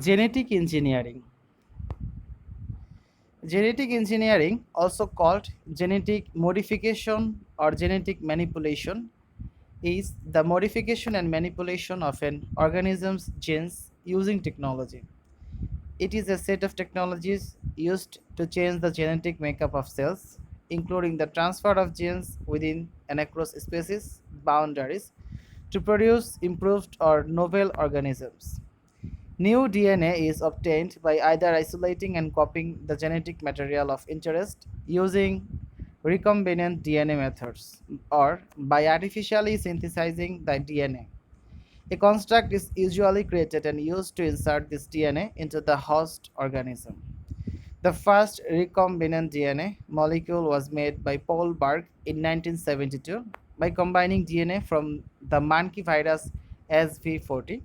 Genetic engineering. Genetic engineering, also called genetic modification or genetic manipulation, is the modification and manipulation of an organism's genes using technology. It is a set of technologies used to change the genetic makeup of cells, including the transfer of genes within and across species boundaries to produce improved or novel organisms. New DNA is obtained by either isolating and copying the genetic material of interest using recombinant DNA methods or by artificially synthesizing the DNA. A construct is usually created and used to insert this DNA into the host organism. The first recombinant DNA molecule was made by Paul Berg in 1972 by combining DNA from the monkey virus SV40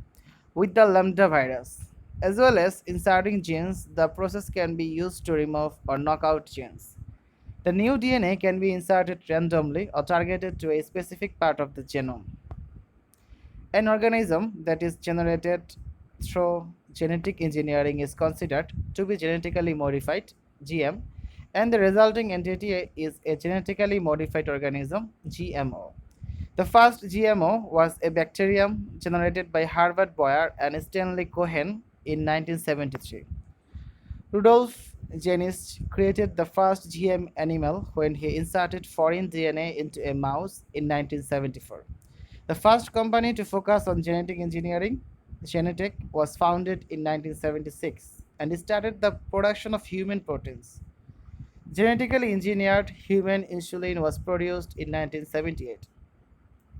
with the lambda virus. As well as inserting genes, the process can be used to remove or knock out genes. The new DNA can be inserted randomly or targeted to a specific part of the genome. An organism that is generated through genetic engineering is considered to be genetically modified (GM), and the resulting entity is a genetically modified organism (GMO). The first GMO was a bacterium generated by Herbert Boyer and Stanley Cohen in 1973. Rudolf Jenist created the first GM animal when he inserted foreign DNA into a mouse in 1974. The first company to focus on genetic engineering, Genentech, was founded in 1976 and started the production of human proteins. Genetically engineered human insulin was produced in 1978,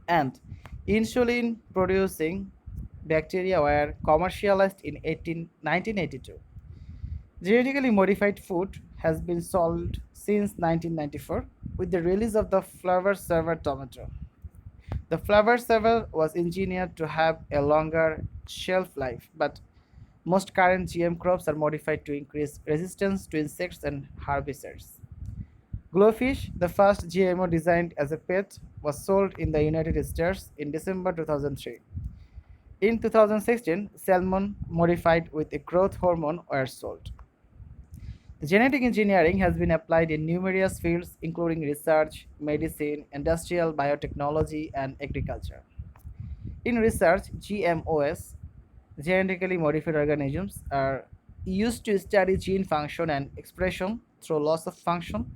and insulin producing bacteria were commercialized in 1982. Genetically modified food has been sold since 1994 with the release of the Flavor Saver tomato. The Flavor Saver was engineered to have a longer shelf life, but most current GM crops are modified to increase resistance to insects and herbicides. Glowfish, the first GMO designed as a pet, was sold in the United States in December 2003. In 2016, salmon modified with a growth hormone were sold. Genetic engineering has been applied in numerous fields, including research, medicine, industrial biotechnology, and agriculture. In research, GMOs, genetically modified organisms, are used to study gene function and expression through loss of function,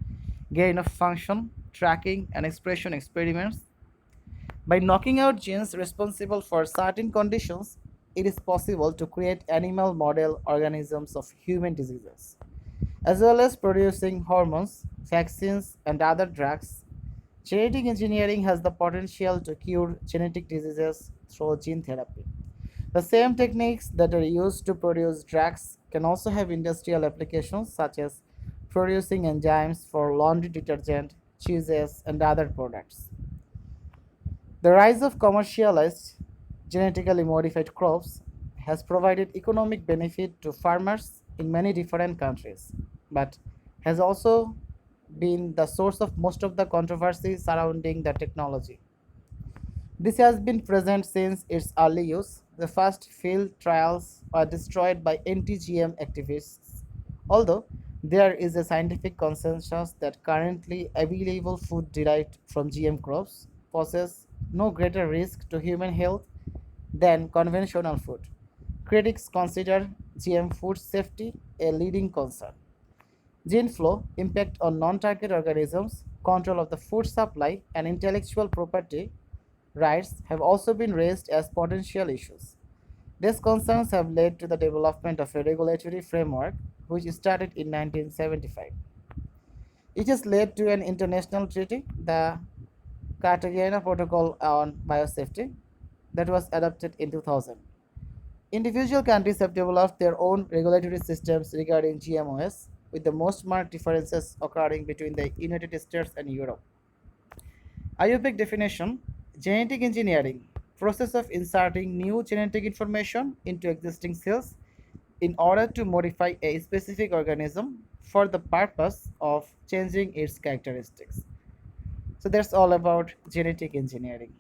gain of function, tracking, and expression experiments. By knocking out genes responsible for certain conditions, it is possible to create animal model organisms of human diseases. As well as producing hormones, vaccines, and other drugs, genetic engineering has the potential to cure genetic diseases through gene therapy. The same techniques that are used to produce drugs can also have industrial applications, such as producing enzymes for laundry detergent, cheeses, and other products. The rise of commercialized genetically modified crops has provided economic benefit to farmers in many different countries, but has also been the source of most of the controversy surrounding the technology. This has been present since its early use. The first field trials were destroyed by anti-GM activists, although there is a scientific consensus that currently available food derived from GM crops poses no greater risk to human health than conventional food. Critics consider GM food safety a leading concern. Gene flow, impact on non-target organisms, control of the food supply, and intellectual property rights have also been raised as potential issues. These concerns have led to the development of a regulatory framework which started in 1975. It has led to an international treaty, the Cartagena Protocol on Biosafety, that was adopted in 2000. Individual countries have developed their own regulatory systems regarding GMOs, with the most marked differences occurring between the United States and Europe. IUPAC definition: genetic engineering, process of inserting new genetic information into existing cells in order to modify a specific organism for the purpose of changing its characteristics. So that's all about genetic engineering.